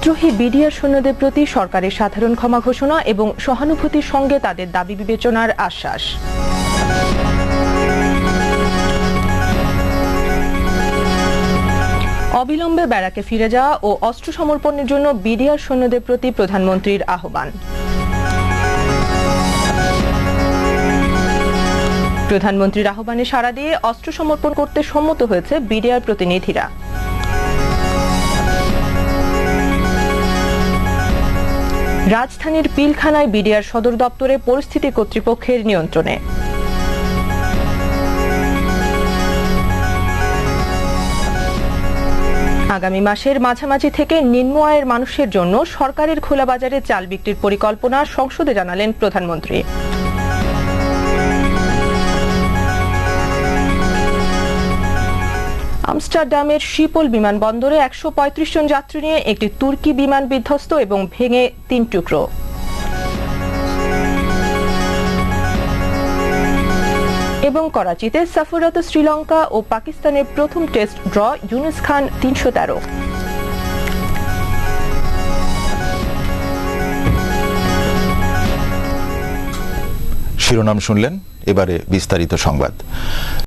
বিদ্রোহী বিডিআর সৈন্যদের প্রতি সরকারের সাধারণ ক্ষমা ঘোষণা এবং সহানুভূতির সঙ্গে তাদের দাবি বিবেচনার আশ্বাস। অবিলম্বে ব্যারাকে ফিরে যাওয়া ও অস্ত্র সমর্পণের জন্য বিডিআর সৈন্যদের প্রতি প্রধানমন্ত্রীর আহ্বান। প্রধানমন্ত্রীর আহ্বানে সাড়া দিয়ে অস্ত্র সমর্পণ করতে সম্মত হয়েছে বিডিআর প্রতিনিধিরা। রাজধানীর পিলখানায় বিডিআর সদর দপ্তরে পরিস্থিতি কর্তৃপক্ষের নিয়ন্ত্রণে। আগামী মাসের মাঝামাঝি থেকে নিম্ন আয়ের মানুষের জন্য সরকারের খোলা বাজারে চাল বিক্রির পরিকল্পনা সংসদে জানালেন প্রধানমন্ত্রী। আমস্টারডামের শিপল বিমানবন্দরে ১৩৫ জন যাত্রী নিয়ে একটি তুর্কি বিমান বিধ্বস্ত এবং ভেঙে ৩ টুকরো। এবং করাচিতে সফররত শ্রীলঙ্কা ও পাকিস্তানের প্রথম টেস্ট ড্র, ইউনুস খান ৩১৩। শিরোনাম শুনলেন, এবারে বিস্তারিত সংবাদ।